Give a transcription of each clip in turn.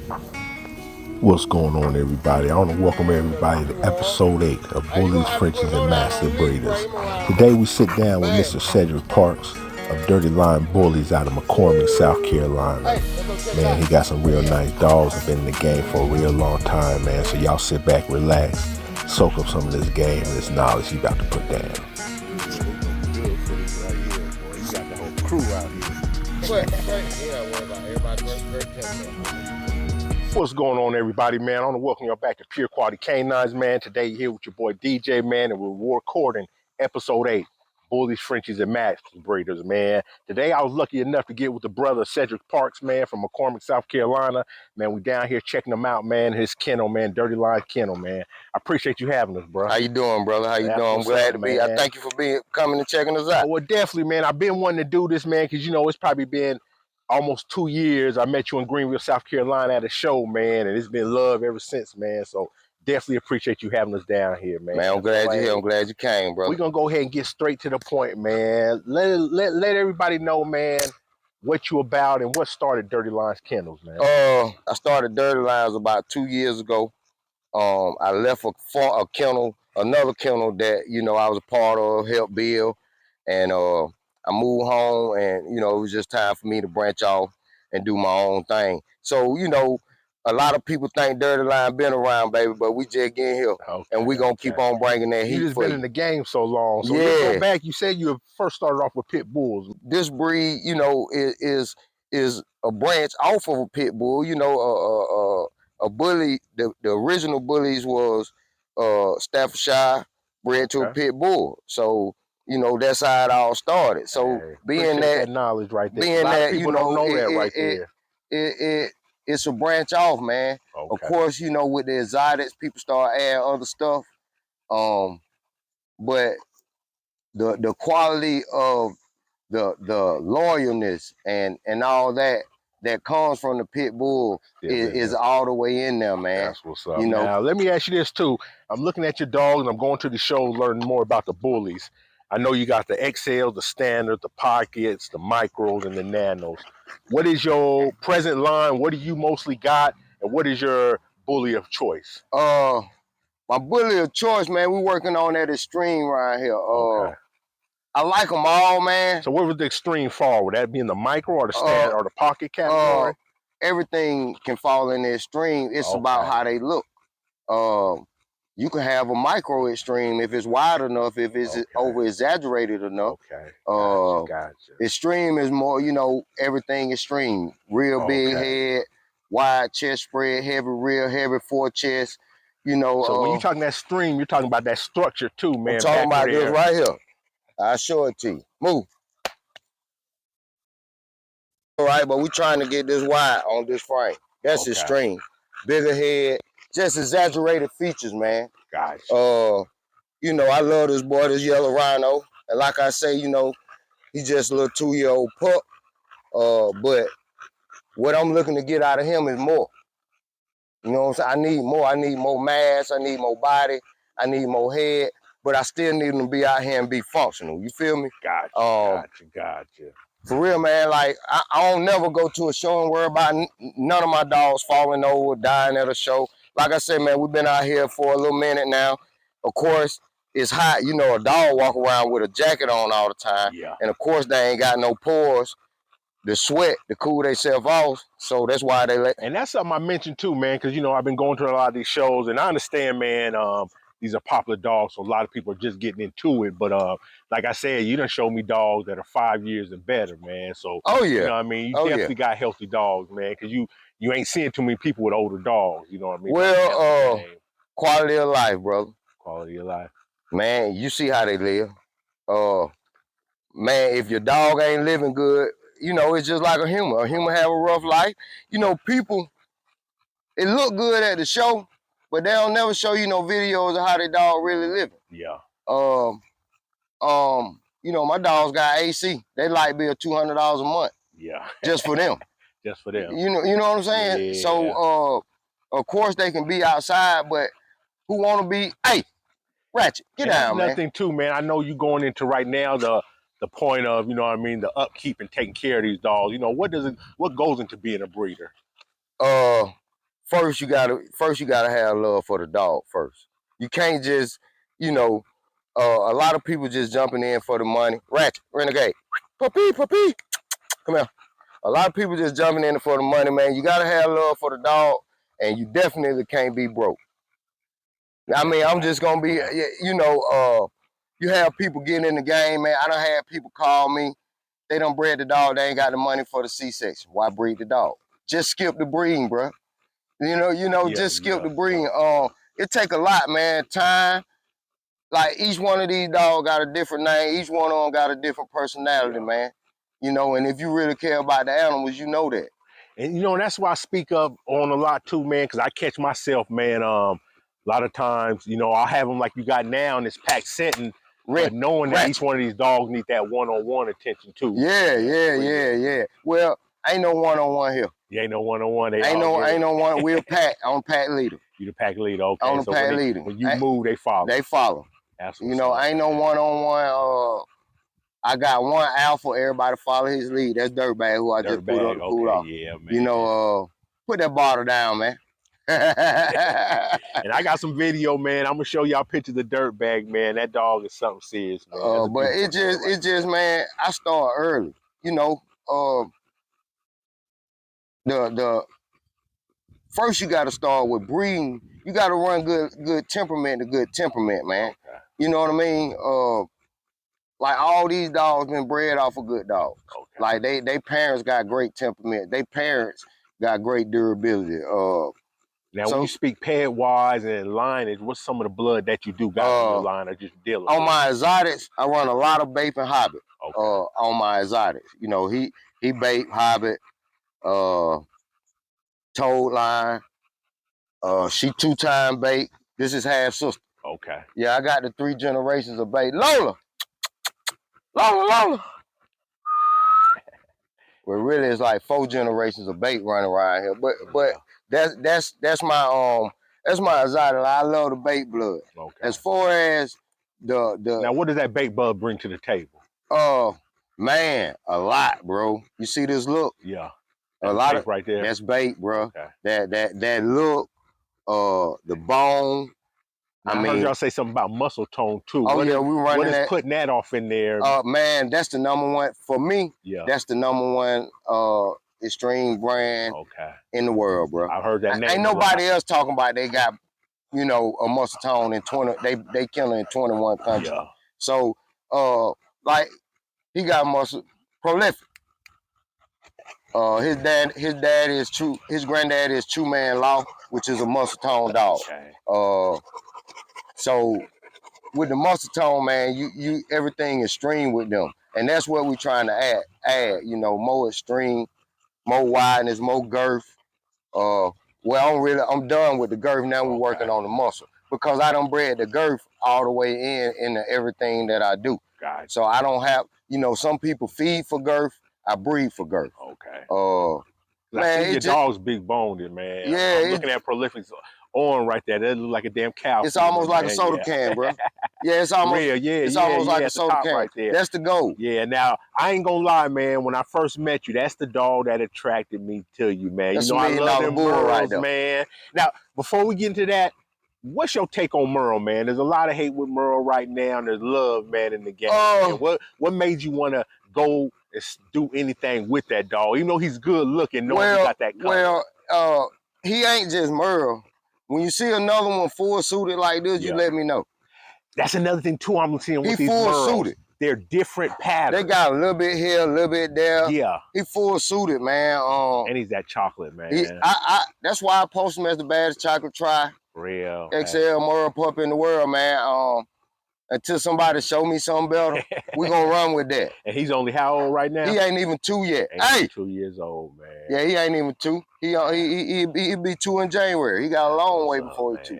What's going on, everybody? I want to welcome everybody to episode 8 of Bullies, Frenchies, and Master Breeders. Today we sit down with Mr. Cedric Parks of Dirty Line Bullies out of McCormick, South Carolina. Man, he got some real nice dogs. Have been in the game for a real long time, man. So y'all sit back, relax, soak up some of this game and this knowledge he about to put down. You got the whole crew out here. What's going on, everybody, man? I want to welcome y'all back to Pure Quality Canines, man. Today you're here with your boy DJ, man, and we're recording episode 8, Bullies, Frenchies, and Master Breeders, man. Today I was lucky enough to get with the brother Cedric Parks, man, from McCormick, South Carolina. Man, we down here checking him out, man. His kennel, man, Dirty Line Kennel, man. I appreciate you having us, bro. How you doing, brother? How you doing? I'm glad to be. I thank you for coming and checking us out. Well, definitely, man. I've been wanting to do this, man, because, you know, it's probably been almost 2 years. I met you in Greenville, South Carolina at a show, man, and it's been love ever since, man. So definitely appreciate you having us down here, man. Man, I'm glad you're here. I'm glad you came, bro. We're going to go ahead and get straight to the point, man. Let everybody know, man, what you about and what started Dirty Lines Kennels, man. I started Dirty Lines about 2 years ago. I left a kennel, another kennel that, you know, I was a part of, helped build, and I moved home, and, you know, it was just time for me to branch off and do my own thing. So, you know, a lot of people think Dirty Line been around, baby, but we just getting here, and we gonna keep on bringing that heat. You just been in the game so long. So yeah. Let's go back. You said you first started off with pit bulls. This breed, you know, is a branch off of a pit bull. You know, a bully. The original bullies was Staffordshire, bred to a pit bull. So, you know, that's how it all started. So being that knowledge right there, being that people you know, don't know that right there. It's a branch off, man. Of course, you know, with the exotics, people start adding other stuff. But the quality of the loyalness and all that comes from the pit bull is all the way in there, man. That's what's up. You know, now let me ask you this too. I'm looking at your dog and I'm going to the show learning more about the bullies. I know you got the XL, the standard, the pockets, the micros, and the nanos. What is your present line? What do you mostly got? And what is your bully of choice? My bully of choice, man, we working on that extreme right here. I like them all, man. So where would the extreme fall? Would that be in the micro or the stand or the pocket category? Everything can fall in the extreme. It's about how they look. You can have a micro extreme if it's wide enough, if it's over exaggerated enough. Gotcha. Extreme is more, you know, everything extreme. Real big head, wide chest spread, heavy rear, heavy forechest. You know. So when you're talking that extreme, you're talking about that structure too, man. I'm talking about this right here. I'll show it to you. Move. All right, but we're trying to get this wide on this frame. That's extreme. Bigger head, just exaggerated features, man. Gotcha. You know, I love this boy, this yellow rhino. And like I say, you know, he's just a little 2-year-old pup. But what I'm looking to get out of him is more. You know what I'm saying? I need more. I need more mass. I need more body. I need more head. But I still need him to be out here and be functional. You feel me? Gotcha. For real, man, like, I don't never go to a show and worry about none of my dogs falling over, dying at a show. Like I said, man, we've been out here for a little minute now. Of course, it's hot. You know, a dog walk around with a jacket on all the time. Yeah. And, of course, they ain't got no pores to sweat to cool themselves off. So that's why they let... And that's something I mentioned, too, man, because, you know, I've been going to a lot of these shows, and I understand, man, these are popular dogs, so a lot of people are just getting into it. But like I said, you done showed me dogs that are 5 years and better, man. So, you know what I mean? You definitely got healthy dogs, man, because you ain't seeing too many people with older dogs, you know what I mean? Well, quality of life, brother. Quality of life. Man, you see how they live. Man, if your dog ain't living good, you know, it's just like a human. A human have a rough life. You know, people, it look good at the show, but they'll never show you no videos of how their dog really living. Yeah. You know, my dogs got AC. They light bill $200 a month. Yeah. Just for them. Just for them. You know what I'm saying? Yeah. So, of course they can be outside, but who want to be? Hey, Ratchet, get down, man. Nothing too, man. I know you going into right now the point of, you know what I mean, the upkeep and taking care of these dogs. You know, what goes into being a breeder? first you gotta have love for the dog first. You can't just, you know, a lot of people just jumping in for the money. Ratchet, renegade, puppy, come here. A lot of people just jumping in for the money, man. You gotta have love for the dog, and you definitely can't be broke. I mean, I'm just gonna be, you know, you have people getting in the game, man. I done had people call me. They done bred the dog. They ain't got the money for the C-section. Why breed the dog? Just skip the breeding, bro. Just skip the breeding. It take a lot, man. Time. Like each one of these dogs got a different name. Each one of them got a different personality, man. You know, and if you really care about the animals, you know that. And you know, that's why I speak up on a lot too, man, because I catch myself, man. A lot of times, you know, I'll have them like you got now in this pack setting, but knowing that each one of these dogs need that one-on-one attention too. Yeah. Well, ain't no one-on-one here. You ain't no one-on-one. Ain't no one. We're pack. I'm pack leader. You the pack leader, okay? I'm the pack leader. When you move, they follow. They follow. That's you know, ain't no one-on-one. I got one alpha. Everybody follow his lead. That's Dirtbag, who I just pulled off. Yeah, man. You know, put that bottle down, man. And I got some video, man. I'm gonna show y'all pictures of Dirtbag, man. That dog is something serious, man. But it just, man. I start early. You know, the first you got to start with breeding. You got to run good temperament to good temperament, man. Okay. You know what I mean? Like all these dogs been bred off of good dogs. Okay. Like they parents got great temperament. They parents got great durability. Now, when you speak pet-wise and lineage, what's some of the blood that you do got in your line or just dealing on with? my exotics, I run a lot of Bape and Hobbit. Okay. On my exotics. You know, he Bape, Hobbit, Toad line, she 2-time Bape. This is half sister. Okay. Yeah, I got the 3 generations of Bape. Lola. Well, really, it's like 4 generations of Bape running around here. But that's my exotic. I love the Bape blood. Okay. As far as the now, what does that Bape blood bring to the table? Man, a lot, bro. You see this look? Yeah. A lot of right there. That's Bape, bro. Okay. That look, the bone. I heard y'all say something about muscle tone too. Oh, we running what is that. Putting that off in there? Man, that's the #1 for me. Yeah. That's the #1 extreme brand in the world, bro. I heard that name. Ain't nobody else talking about they got, you know, a muscle tone in 20. They killing in 21 countries. Yeah. So, like he got muscle prolific. His dad is true. His granddad is True Man Law, which is a muscle tone dog. Okay. So with the muscle tone, man, you everything is extreme with them, and that's what we're trying to add. You know, more extreme, more wideness, more girth. Well, I'm done with the girth now. We're working on the muscle because I done bred the girth all the way into everything that I do. Gotcha. So I don't have, you know, some people feed for girth. I breed for girth. Okay. Man, I see your dog's big boned, man. Yeah. I'm looking at Prolific's on right there. That look like a damn cow. It's almost like a soda can, bro. Yeah, it's almost. Real, it's almost like a soda can. Right there. That's the goal. Yeah. Now I ain't gonna lie, man. When I first met you, that's the dog that attracted me to you, man. That's you know, I love them Merles, right there. man. Now, before we get into that, what's your take on Merle, man? There's a lot of hate with Merle right now, and there's love, man, in the game. What made you want to go and do anything with that dog, even though he's good looking, knowing he got that color? Well, he ain't just Merle. When you see another one full suited like this, you let me know. That's another thing too I'm seeing with these full Merles. Suited. They're different patterns. They got a little bit here, a little bit there. Yeah. He full suited, man. And he's that chocolate, man. That's why I post him as the baddest chocolate try. Real. XL Merle pup in the world, man. Until somebody show me something better, we're gonna run with that. And he's only how old right now? He ain't even 2 yet. Hey! 2 years old, man. Yeah, he ain't even 2. He'll be 2 in January. He got a long way before he's 2.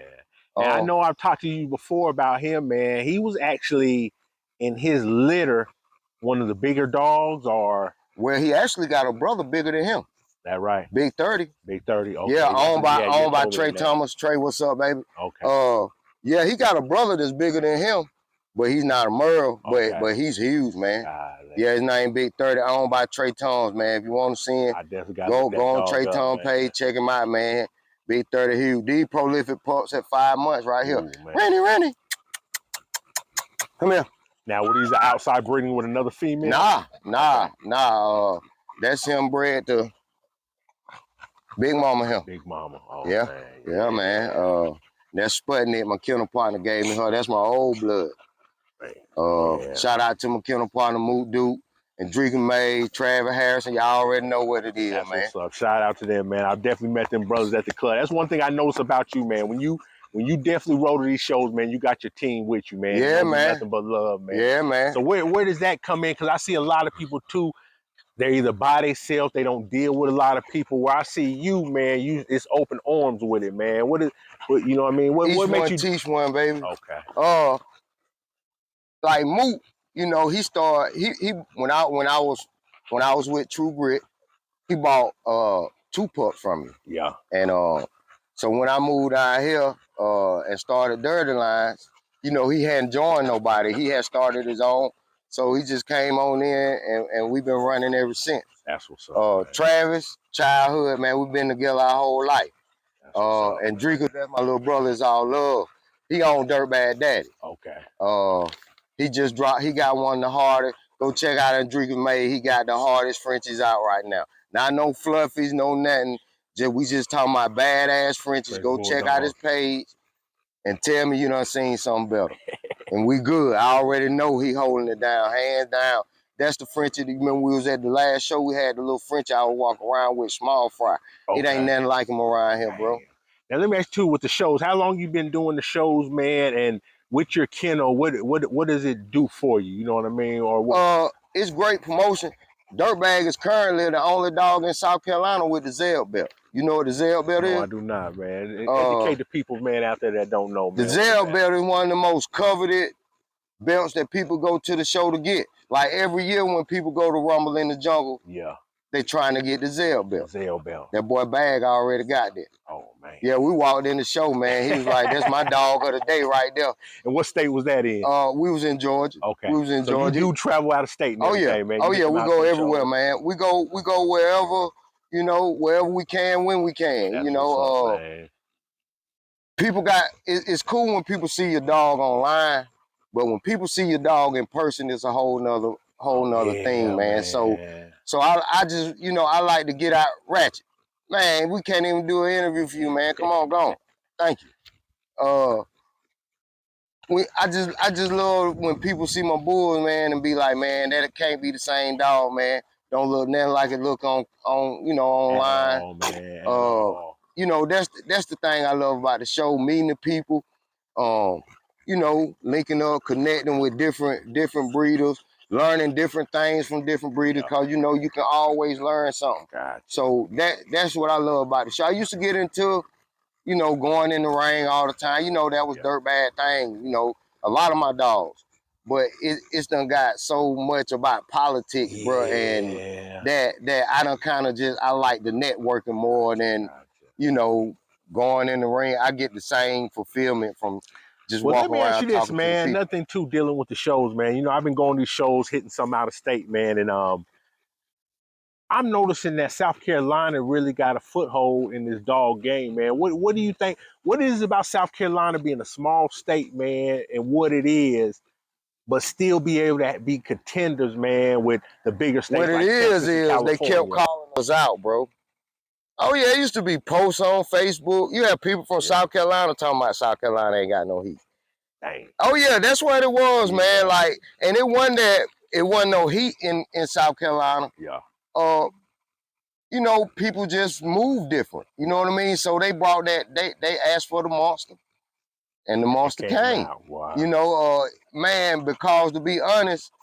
Now, I know I've talked to you before about him, man. He was actually, in his litter, one of the bigger dogs, or? Well, he actually got a brother bigger than him. That right? Big 30. Big 30, okay. Yeah, owned by Trey Thomas. Trey, what's up, baby? Okay. Yeah, he got a brother that's bigger than him, but he's not a Merle, but he's huge, man. Yeah, his name Big 30, owned by Trey Thomas, man. If you want to see him, go on Trey Thomas page, check him out, man. Big 30 huge. These prolific pups at 5 months right here. Ooh, man. Randy. Come here. Now, were these outside breeding with another female? Nah. That's him bred to Big Mama here. Big Mama. Oh, Yeah. man. Man. That's Sputnik, my kennel partner gave me her. That's my old blood. Shout out to my kennel partner, Moot Duke, and Drinking May, Travis Harrison. Y'all already know what it is, That's man. What's up. Shout out to them, man. I've definitely met them brothers at the club. That's one thing I noticed about you, man. When you definitely roll to these shows, man, you got your team with you, man. Yeah, man. Nothing but love, man. Yeah, man. So where does that come in? Because I see a lot of people too. They're either by themselves, they don't deal with a lot of people. Where I see you, man, it's open arms with it, man. What you know what I mean? What makes you teach one, baby? Okay. Like Moot, you know, he when I was with True Grit, he bought 2 pups from me. Yeah. And so when I moved out here and started DIRTYLINZE, you know, he hadn't joined nobody. He had started his own. So he just came on in and we've been running ever since. That's what's up. Travis, childhood, man, we've been together our whole life. And Drinker, that's my little brother, is all love. He on Dirtbag Daddy. Okay. He got one of the hardest. Go check out Cedric May. He got the hardest Frenchies out right now. Not no fluffies, no nothing. We just talking about badass Frenchies. Go check out his page and tell me you done seen something better. And we good. I already know he holding it down, hands down. That's the Frenchie. Remember we was at the last show, we had the little French I would walk around with, small fry. Okay. It ain't nothing like him around here, bro. Now let me ask you too, with the shows, how long you been doing the shows, man? And with your kennel, what does it do for you? You know what I mean? Or what? It's great promotion. Dirtbag is currently the only dog in South Carolina with the Zell belt. You know what the Zell belt is? No, I do not, man. Educate the people, man, out there that don't know, man. The Zell belt is one of the most coveted belts that people go to the show to get. Like every year when people go to Rumble in the Jungle, yeah, they trying to get the Zell belt. The Zell belt. That boy Bag already got that. Oh, man. Yeah, we walked in the show, man. He was like, that's my dog of the day right there. And what state was that in? We was in Georgia. Okay. We was in Georgia. You do travel out of state and everything, man. We go everywhere, man. We go wherever, you know, wherever we can, when we can. That's you know, up, man. People it's cool when people see your dog online, but when people see your dog in person, it's a whole nother thing, man. So I just, you know, I like to get out ratchet. Man, we can't even do an interview for you, man. Come on, go on. Thank you. I just love when people see my bulls, man, and be like, man, that can't be the same dog, man. Don't look nothing like it look on you know, online. Oh, man. You know, that's the thing I love about the show, meeting the people, you know, linking up, connecting with different breeders, learning different things from different breeders, because you know you can always learn something. Gotcha. So that's what I love about the show. I used to get into, you know, going in the ring all the time. You know, that was Dirtbag thing, you know, a lot of my dogs. But it's done got so much about politics, bro, and that I done kind of I like the networking more than, you know, going in the ring. I get the same fulfillment from just walking around. Well, let me ask you this, man. Nothing too dealing with the shows, man. You know, I've been going to these shows, hitting some out of state, man, and I'm noticing that South Carolina really got a foothold in this dog game, man. What do you think? What is it about South Carolina being a small state, man, and what it is, but still be able to be contenders, man, with the bigger states? What it is they kept calling us out, bro. Oh, yeah, it used to be posts on Facebook. You have people from South Carolina talking about South Carolina ain't got no heat. Dang. Oh, yeah, that's what it was, man. Like, and it wasn't no heat in South Carolina. Yeah. You know, people just move different. You know what I mean? So they brought that, they asked for the monster, and the monster came. Wow. You know, man, because to be honest,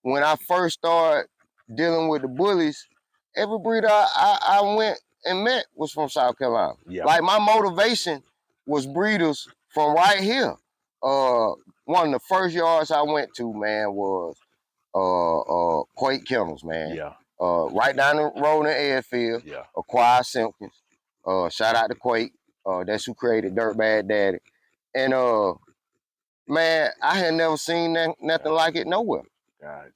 when I first started dealing with the bullies, every breeder I went and met was from South Carolina. Yeah. Like my motivation was breeders from right here. One of the first yards I went to, man, was Quake Kennels, man. Yeah. Right down the road in the airfield. Yeah. Acquire Simpkins. Shout out to Quake. That's who created Dirtbag Daddy. And man, I had never seen nothing like it nowhere.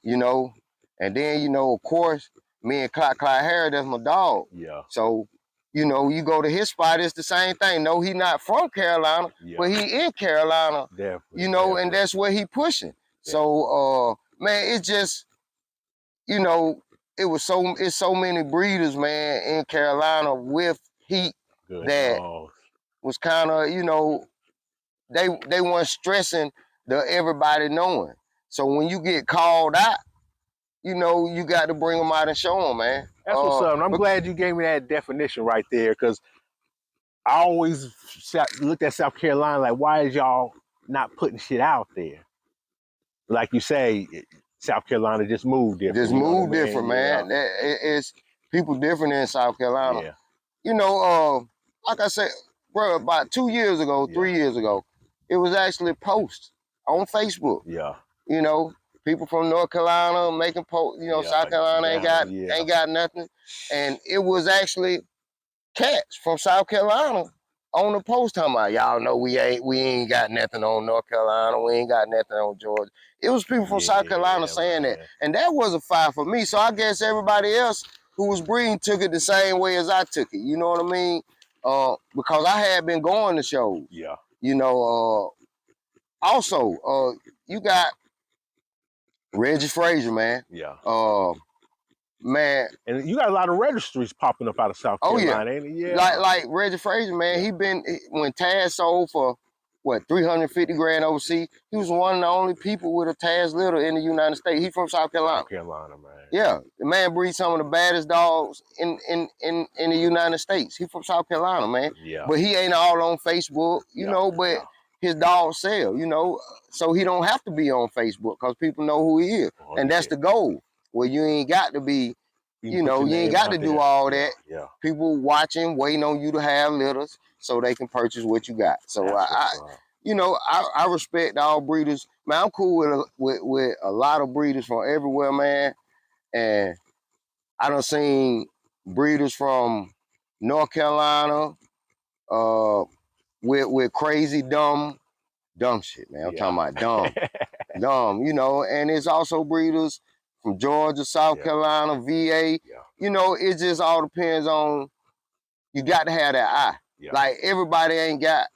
You know, and then, you know, of course, me and Clyde Harris, that's my dog. Yeah. So, you know, you go to his spot, it's the same thing. No, he not from Carolina, but he in Carolina. Definitely, you know, and that's where he pushing. So, man, it's just, you know, it's so many breeders, man, in Carolina with heat that was kind of, you know, they weren't stressing the everybody knowing. So when you get called out, you know, you got to bring them out and show them, man. That's what's up. And I'm glad you gave me that definition right there, because I always looked at South Carolina like, why is y'all not putting shit out there? Like you say, South Carolina just moved different. Just moved different, man. It's people different in South Carolina. Yeah. You know, like I said, bro, about 2 years ago, 3 years ago, it was actually posts on Facebook. Yeah. You know, people from North Carolina making posts. You know, South Carolina ain't got nothing, and it was actually cats from South Carolina on the post talking about, y'all know we ain't got nothing on North Carolina, we ain't got nothing on Georgia. It was people from South Carolina saying that, and that was a fire for me. So I guess everybody else who was breeding took it the same way as I took it. You know what I mean? Because I had been going to shows. Yeah. You know, also, you got Reggie Frazier, man. Yeah. Man, and you got a lot of registries popping up out of South Carolina, ain't it? Yeah. Like Reggie Frazier, man. He been, when Taz sold for what, 350 grand overseas, he was one of the only people with a Taz litter in the United States. He from South Carolina. South Carolina, man. Yeah, the man breeds some of the baddest dogs in the United States. He from South Carolina, man. Yeah. But he ain't all on Facebook, you know, but his dogs sell, you know, so he don't have to be on Facebook because people know who he is. And that's the goal. Well, you ain't got to be, you know, you ain't got to do all that. Yeah. People watching, waiting on you to have litters so they can purchase what you got. So you know, I respect all breeders. Man, I'm cool with a lot of breeders from everywhere, man. And I done seen breeders from North Carolina with crazy dumb shit, man. I'm talking about dumb, you know, and it's also breeders from Georgia, South Carolina, VA. You know, it just all depends on, you got to have that eye. Like, everybody ain't got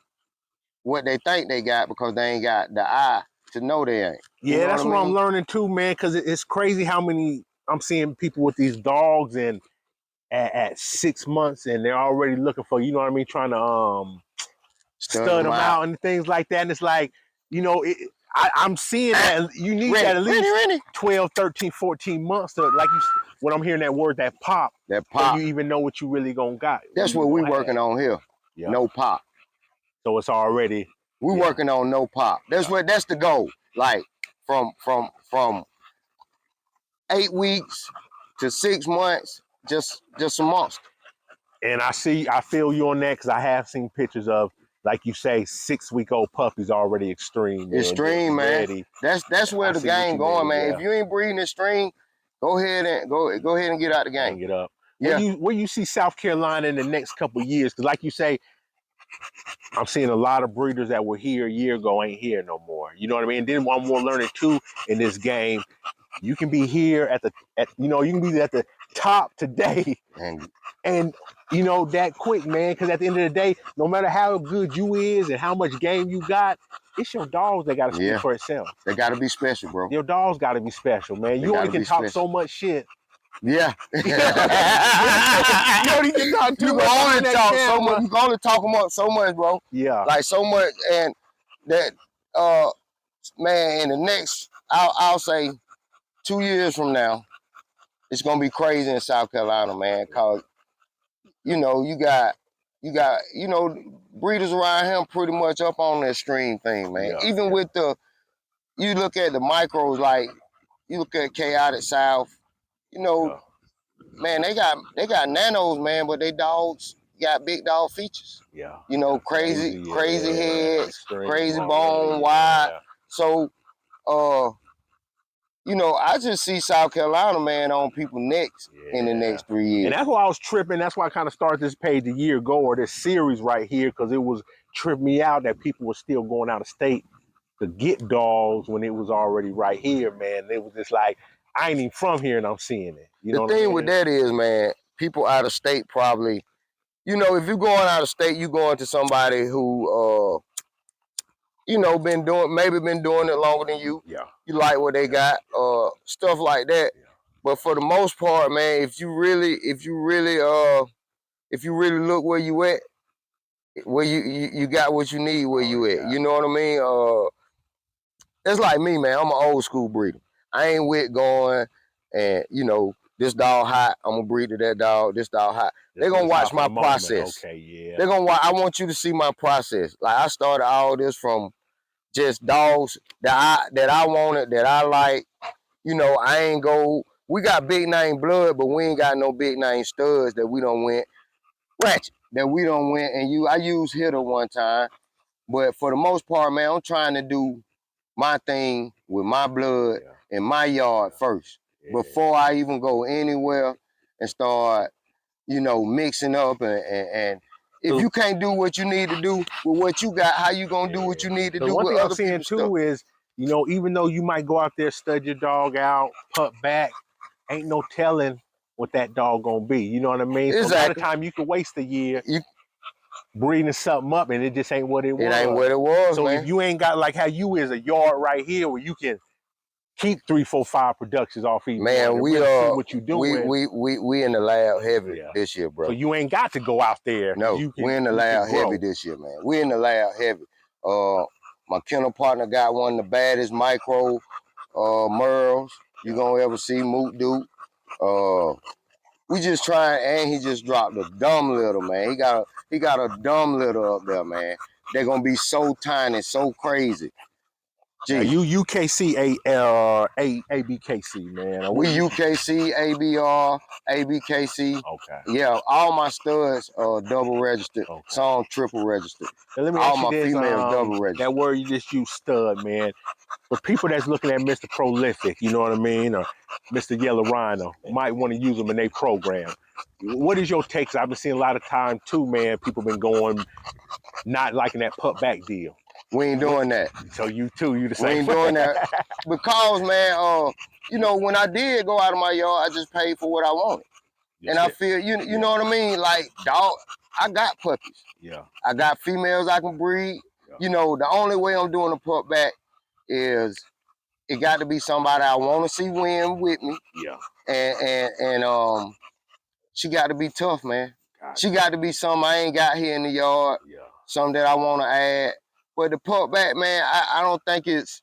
what they think they got because they ain't got the eye to know they ain't. Yeah, that's what I'm learning too, man, because it's crazy how many I'm seeing people with these dogs and at 6 months and they're already looking for, you know what I mean, trying to stud them out and things like that. And it's like, you know, I'm seeing that you need that at least 12, 13, 14 months to, like you, when I'm hearing that word, that pop, so you even know what you really gonna got. That's what we working on here. No pop. So it's already, we working on no pop. That's that's the goal. Like from 8 weeks to 6 months, just a monster. And I feel you on that, because I have seen pictures of, like you say, 6-week-old puppies already extreme. Man. Extreme, man. Ready. That's where the game going, man. If you ain't breeding extreme, go ahead and get out the game. Hang it up. Yeah. Where you see South Carolina in the next couple of years? Because like you say, I'm seeing a lot of breeders that were here a year ago ain't here no more. You know what I mean? And then one more learning too in this game. You can be here you know, you can be at the top today and you know, that quick, man, because at the end of the day, no matter how good you is and how much game you got, it's your dogs that got to speak for itself. They got to be special, bro. Your dogs got to be special, man. You only can talk so much shit. Yeah. You only can talk too much. You can only talk them up so much, bro. Yeah. Like so much, and that, man, in the next, I'll say 2 years from now, it's gonna be crazy in South Carolina, man, cause you know, you got, you know, breeders around here pretty much up on that stream thing, man. Even with you look at the micros, like you look at Chaotic South, you know, man, they got nanos, man, but they dogs got big dog features. Yeah. You know, crazy heads, crazy bone, wide. So, you know, I just see South Carolina, man, on people's necks in the next 3 years. And that's why I was tripping. That's why I kind of started this page a year ago, or this series right here, because it was tripping me out that people were still going out of state to get dogs when it was already right here, man. It was just like, I ain't even from here and I'm seeing it. You know the thing with that is, man, people out of state probably you know, if you're going out of state, you going to somebody who, you know, been doing it longer than you. Yeah. You like what they got, stuff like that. Yeah. But for the most part, man, if you really look where you at, where you got what you need where you at. You know what I mean? It's like me, man. I'm an old school breeder. I ain't with going and, you know, this dog hot, I'm gonna breed to that dog, this dog hot. They're gonna watch my process. Okay, yeah. They're gonna watch, I want you to see my process. Like I started all this from just dogs that I wanted, that I like. You know, I ain't go, we got big name blood, but we ain't got no big name studs that we don't win. Ratchet that we don't win. And I used hitter one time. But for the most part, man, I'm trying to do my thing with my blood in my yard first before I even go anywhere and start, you know, mixing up and if you can't do what you need to do with what you got, how you gonna do what you need to do one with thing I'm other seeing people's too stuff? is, you know, even though you might go out there, stud your dog out, pup back, ain't no telling what that dog gonna be. You know what I mean? Exactly. So a lot of time you can waste a year breeding something up and it just ain't what it was. It ain't what it was, so man. If you ain't got like how you is a yard right here where you can keep 3, 4, 5 productions off each man, one. We really see what you doing. We in the lab heavy this year, bro. So you ain't got to go out there. No, we in the lab heavy this year, man. We in the lab heavy. My kennel partner got one of the baddest micro Merles you gonna ever see, Moot Dude. We just trying, and he just dropped a dumb litter, man. He got a dumb litter up there, man. They're gonna be so tiny, so crazy. Yeah, you UKC ABKC, man. We UKC, ABR, ABKC. Okay. Yeah, all my studs are double registered. Okay. Some triple registered. Now, let me all ask you my this, females double registered. That word you just used, stud, man. For people that's looking at Mr. Prolific, you know what I mean, or Mr. Yellow Rhino, might want to use them in their program. What is your take? I've been seeing a lot of time too, man. People been going not liking that pup back deal. We ain't doing that. So you too, you the same. We ain't doing that because, man, you know, when I did go out of my yard, I just paid for what I wanted. And I feel, you know what I mean? Like, dog, I got puppies. Yeah. I got females I can breed. Yeah. You know, the only way I'm doing a pup back is it got to be somebody I want to see win with me. Yeah. And she got to be tough, man. She got to be something I ain't got here in the yard. Yeah. Something that I want to add. But the pup back, man, I don't think it's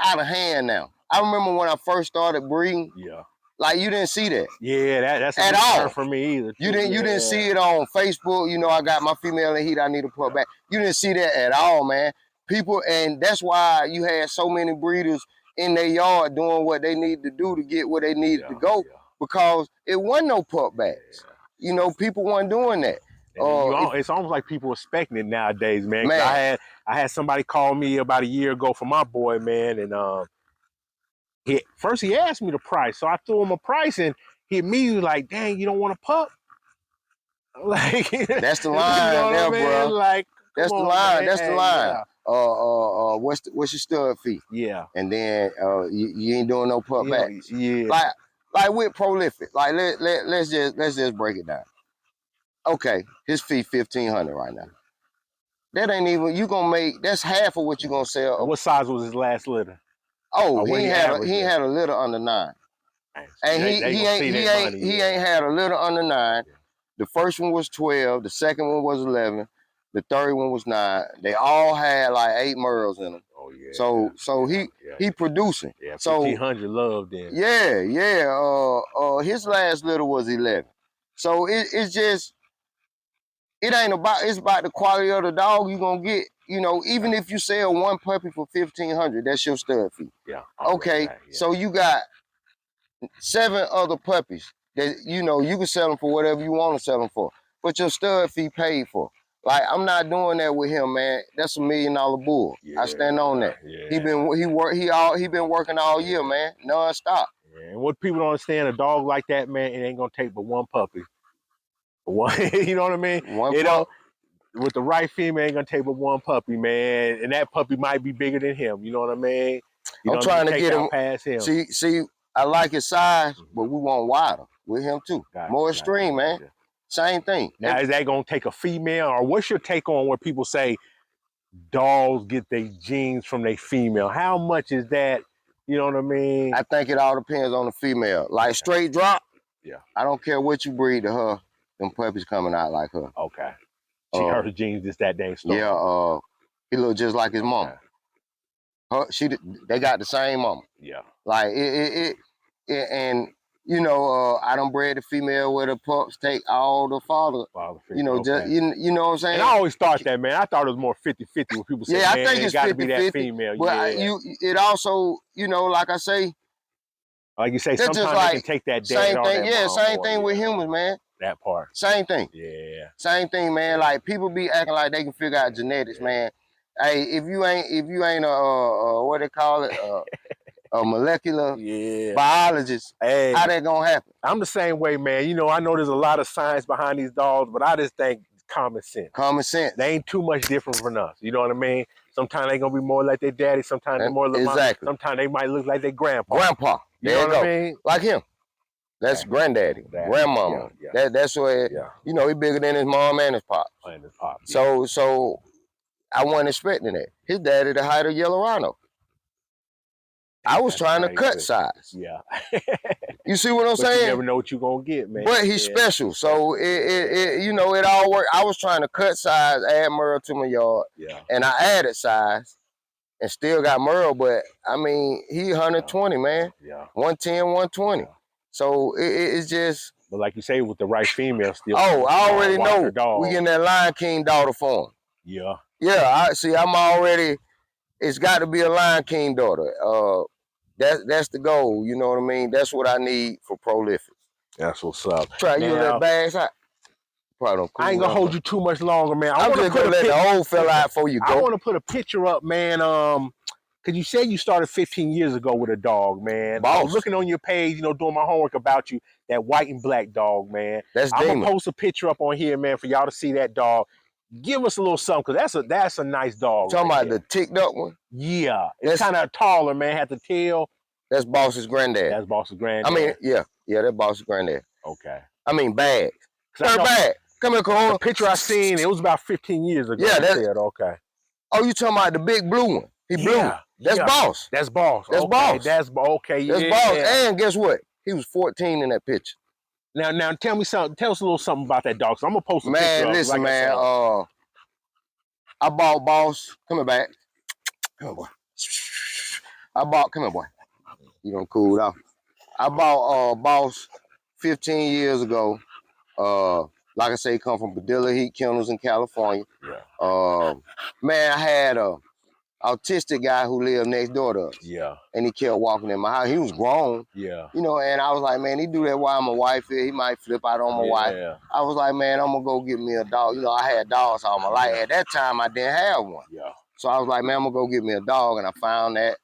out of hand now. I remember when I first started breeding. Yeah. Like, you didn't see that. Yeah, that's at all for me either. You didn't see it on Facebook. You know, I got my female in heat. I need a pup back. You didn't see that at all, man. People, and that's why you had so many breeders in their yard doing what they need to do to get where they needed to go, because it wasn't no pup backs. You know, people weren't doing that. It's almost like people expecting it nowadays, man. I had somebody call me about a year ago for my boy, man, and first he asked me the price, so I threw him a price, and he immediately was like, "Dang, you don't want a pup?" Like, that's the line, you know there, bro. Like, that's the line. Man. That's the line. Yeah. What's your stud fee? Yeah. And then you ain't doing no pup backs. Yeah. Like with Prolific. Like let's just break it down. Okay, his fee $1,500 right now. That ain't even, you gonna make, that's half of what you gonna sell. And what size was his last litter? Oh, he ain't had a litter under 9. And he ain't had a litter under 9. The first one was 12, the second one was 11, the third one was 9. They all had like 8 Merles in them. Oh yeah. So he producing. Yeah, 1,500 love then. Yeah. His last litter was 11. So it's just, it ain't about, it's about the quality of the dog you gonna get. You know, even if you sell one puppy for $1,500, that's your stud fee. Yeah. Okay. So you got 7 other puppies that, you know, you can sell them for whatever you want to sell them for, but your stud fee paid for. Like, I'm not doing that with him, man. That's $1 million bull. I stand on that. Yeah. He been working all year, man, non-stop. Yeah. And what people don't understand, a dog like that, man, it ain't gonna take but one puppy. One, you know what I mean? With the right female, ain't gonna take but one puppy, man, and that puppy might be bigger than him. You know what I mean? I'm trying to get him past him. See, I like his size, but we want wider with him too. More extreme, man. Same thing. Now, is that gonna take a female, or what's your take on where people say dogs get their genes from their female? How much is that? You know what I mean? I think it all depends on the female. Like straight drop, Yeah. I don't care what you breed to her, them puppies coming out like her. Okay. Her genes just that dang strong. Yeah, he look just like his mama. They got the same mama. Yeah. Like and you know, I done bred the female where the pups take all the father. You know, just you know what I'm saying? And I always thought that, man. I thought it was more 50-50 when people say, yeah, man, I think it's 50-50. Be that female. But yeah. It also, you know, like I say, like you say, sometimes like, they can take that same dad thing. that Yeah, mom same or, thing with humans, man. That part. Same thing. Yeah. Same thing, man. Like people be acting like they can figure out genetics, man. Hey, if you ain't a what they call it, a molecular biologist, how that gonna happen? I'm the same way, man. You know, I know there's a lot of science behind these dogs, but I just think common sense. Common sense. They ain't too much different from us. You know what I mean? Sometimes they gonna be more like their daddy. Sometimes they're more like mom. Sometimes they might look like their grandpa. Grandpa. You know what I mean? Like him. That's granddaddy, grandmama. That's where you know he bigger than his mom and his pop. So I wasn't expecting that. His daddy the height of Yellow Rhino. I was trying to cut size. Yeah. You see what I'm saying? You never know what you're gonna get, man. But he's special, so it you know it all worked. I was trying to cut size, add Merle to my yard, and I added size, and still got Merle. But I mean, he 120, man. 110, 120. So it's just. But like you say, with the right female, still. Oh, I already know. We getting that Lion King daughter for him. Yeah. Yeah, I see. I'm already. It's got to be a Lion King daughter. That's the goal. You know what I mean? That's what I need for prolific. That's what's up. Try you let bags out. Probably don't cool I ain't gonna hold you too much longer, man. I'm just gonna let the old fella out before you go. I want to put a picture up, man. Cause you said you started 15 years ago with a dog, man. I was looking on your page, you know, doing my homework about you. That white and black dog, man. I'm gonna post a picture up on here, man, for y'all to see that dog. Give us a little something, cause that's a nice dog. Talking about the ticked up one? Yeah, it's kind of taller, man. Had the tail. That's Boss's granddad. That's Boss's granddad. I mean, yeah, that's Boss's granddad. Okay. I mean, bags. Third bag. Come here, Corona. The picture I seen, it was about 15 years ago. Yeah, that's okay. Oh, you talking about the big blue one? He blue. That's Boss. That's Boss. That's Boss. That's okay. That's Boss. And guess what? He was 14 in that picture. Now tell me something. Tell us a little something about that dog. So I'm gonna post a picture. Man, listen, man. I bought Boss. Come here, back. Come here, boy. Come here, boy. You gonna cool off. I bought Boss 15 years ago. Like I say, come from Padilla Heat Kennels in California. Yeah. Man, I had a autistic guy who lived next door to us. Yeah. And he kept walking in my house. He was grown. Yeah. You know, and I was like, man, he do that while my wife here. He might flip out on my wife. I was like, man, I'm gonna go get me a dog. You know, I had dogs all my life. At that time, I didn't have one. Yeah. So I was like, man, I'm gonna go get me a dog, and I found that.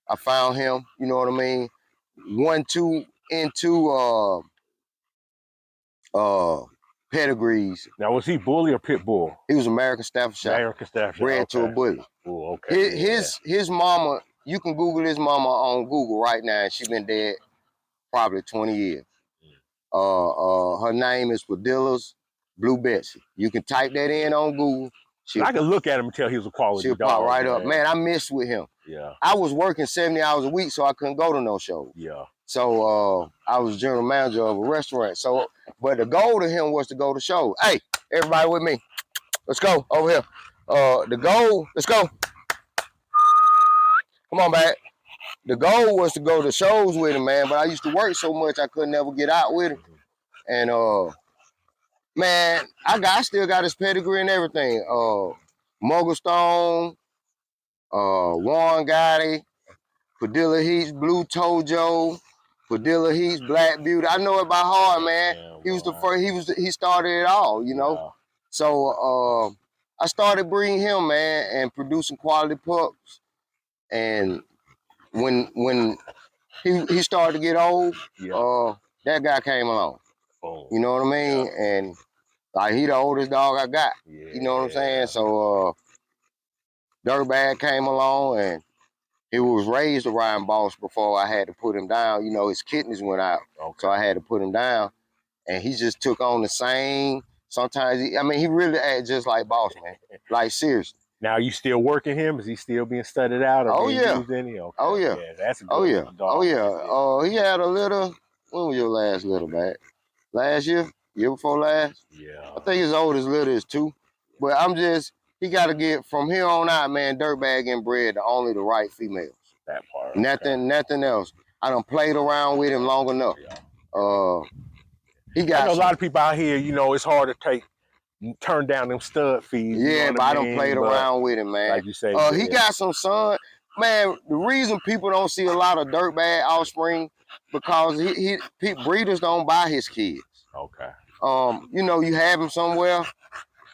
I found him. You know what I mean? 1, 2 into pedigrees. Now, was he bully or pit bull? He was American Staffordshire. American Staffordshire. Bred to a bully. Oh, okay. His mama, you can Google his mama on Google right now, and she been dead probably 20 years. Her name is Padilla's Blue Betsy. You can type that in on Google. I can look at him and tell he was a quality dog. She'll pop right up. Man, I missed with him. Yeah. I was working 70 hours a week, so I couldn't go to no shows. Yeah. So I was general manager of a restaurant. So, but the goal to him was to go to shows. Hey, everybody with me. Let's go over here. The goal, let's go. Come on back. The goal was to go to shows with him, man. But I used to work so much I couldn't never get out with him. And man, I still got his pedigree and everything. Muggle Stone, Warren Gotti, Padilla Heat's Blue Tojo, Padilla Heat's Black Beauty. I know it by heart, man. He was the first. He started it all, you know. Yeah. So I started breeding him, man, and producing quality pups. And when he started to get old, that guy came along. Oh. You know what I mean? Yeah. And like he the oldest dog I got. Yeah. You know what I'm saying? So Dirtbag came along, and he was raised around Boss before I had to put him down. You know, his kidneys went out, so I had to put him down. and he just took on the same. Sometimes, I mean, he really act just like Boss, man. Like, seriously. Now, you still working him? Is he still being studied out or being used any? Okay. Oh, yeah. Yeah, that's a good Oh, yeah. looking dog. Oh, yeah. He had a litter. When was your last litter, man? Last year? Year before last? Yeah. I think his oldest litter is 2. But he got to get, from here on out, man, Dirtbag and bred to only the right females. That part. Nothing else. I done played around with him long enough. Yeah. He got I know a lot of people out here, you know, it's hard to turn down them stud feeds. Yeah, you know but I done played around with him, man. Like you say, he got some son. Man, the reason people don't see a lot of Dirtbag offspring because breeders don't buy his kids. Okay. You know, you have him somewhere,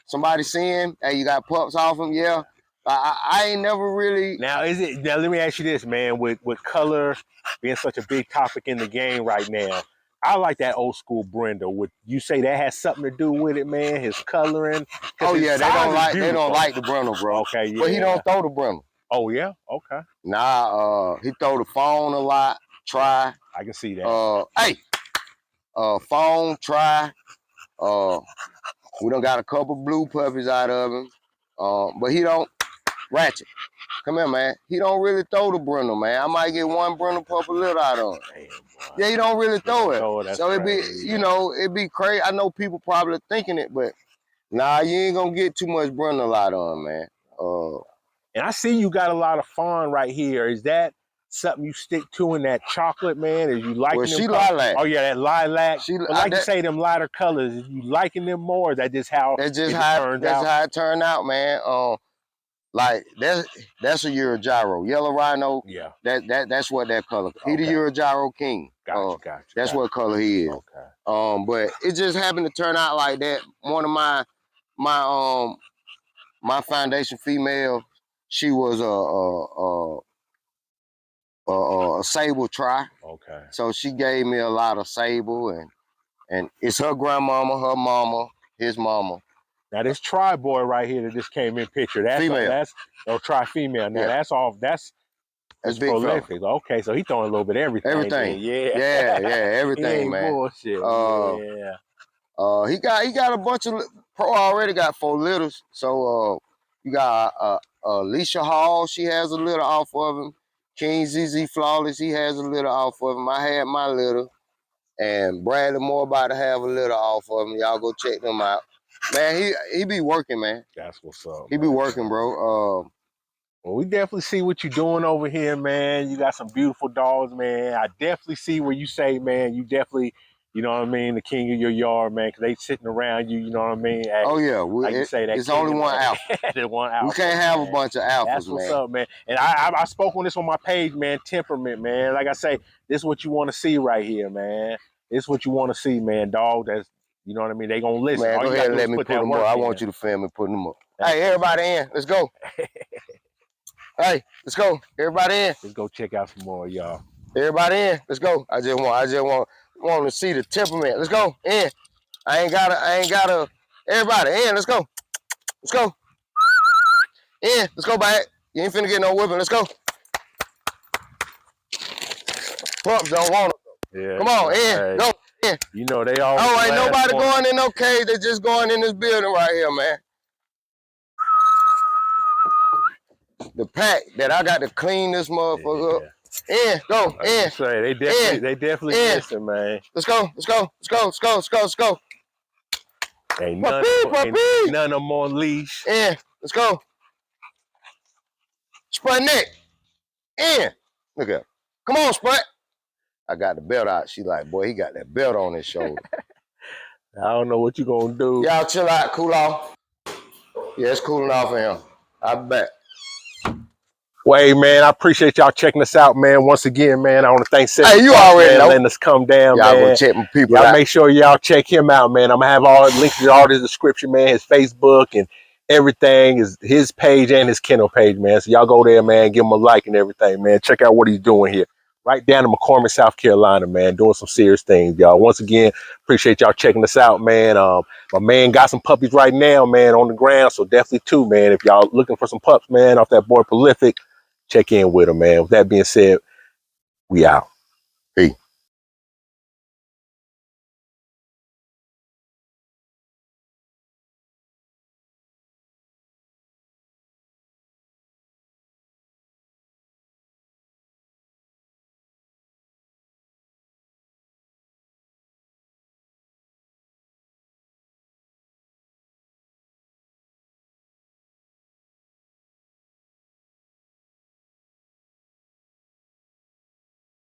somebody see him, and you got pups off him, yeah. I ain't never really. Now let me ask you this, man, with color being such a big topic in the game right now. I like that old school Brindle. Would you say that has something to do with it, man? His coloring. Oh yeah, they don't like the Brindle, bro. Okay, yeah. But he don't throw the Brindle. Oh yeah, okay. Nah, he throw the phone a lot. Try. I can see that. Phone. Try. We done got a couple blue puppies out of him. But he don't. Ratchet. Come here, man. He don't really throw the Brindle, man. I might get one Brindle pup a little out of him. Yeah, he don't really throw it. So it be, you know, it be crazy. I know people probably thinking it, but nah, you ain't gonna get too much Brindle out of him, man. And I see you got a lot of fawn right here. Is that something you stick to in that chocolate, man? Is you liking them? She lilac. Oh yeah, that lilac. But like you say, them lighter colors. Is you liking them more? Or is that just how it turns out? That's how it turned out, man. Like that's a Eurogyro. Yellow Rhino. Yeah. That's what that color. He the Eurogyro king. Gotcha. That's what color he is. Okay. But it just happened to turn out like that. One of my foundation female, she was a sable try. Okay. So she gave me a lot of sable, and it's her grandmama, her mama, his mama. Now this tri boy right here that just came in picture. That's female. That's tri female. Now that's all. That's big prolific. Fella. Okay, so he throwing a little bit of everything. Everything. Yeah. Everything, he ain't man. Bullshit. He got a bunch of Pro already got 4 litters. So you got Alicia Hall, she has a litter off of him. King ZZ Flawless, he has a litter off of him. I had my litter. And Bradley Moore about to have a litter off of him. Y'all go check them out. Man, he be working, man. That's what's up. He be working, bro. Well, we definitely see what you're doing over here, man. You got some beautiful dogs, man. I definitely see where you say, man, you definitely, you know what I mean, the king of your yard, man, because they sitting around you, you know what I mean? Oh, yeah. Like you say, that it's only one alpha. There's one alpha. We can't have a bunch of alphas, man. That's what's up, man. And I spoke on this on my page, man, temperament, man. Like I say, this is what you want to see right here, man. This is what you want to see, man, dog. That's, you know what I mean? They gonna listen. Man, go ahead and let me put them up. I want you to film me putting them up. Hey, everybody in. Let's go. Hey, let's go. Everybody in. Let's go check out some more, y'all. Everybody in. Let's go. I just want to see the temperament. Let's go. In. I ain't gotta. Everybody in. Let's go. Let's go. In. Let's go back. You ain't finna get no whipping. Let's go. Pups don't want it. Yeah. Come on, in. Hey. Go. In. You know they all. Oh, ain't nobody going in no cage. They just going in this building right here, man. The pack that I got to clean this motherfucker up. In, go, in. Say, they definitely listen, man. Let's go. Ain't none of them on leash. In, let's go. Sprite neck. In. Look at her. Come on, Sprite. I got the belt out. She like, boy, he got that belt on his shoulder. I don't know what you gonna do. Y'all chill out, cool off. Yeah, it's cooling off for him. I'll be back. Well, hey, man, I appreciate y'all checking us out, man. Once again, man, I want to thank Cedric. Hey, you already know. Letting us come down, y'all man. Y'all go check my people out. out. Make sure y'all check him out, man. I'm going to have all links to all the description, man. His Facebook and everything is his page and his Kennel page, man. So y'all go there, man. Give him a like and everything, man. Check out what he's doing here. Right down in McCormick, South Carolina, man. Doing some serious things, y'all. Once again, appreciate y'all checking us out, man. My man got some puppies right now, man, on the ground. So definitely too, man. If y'all looking for some pups, man, off that boy Prolific, check in with him, man. With that being said, we out. Peace.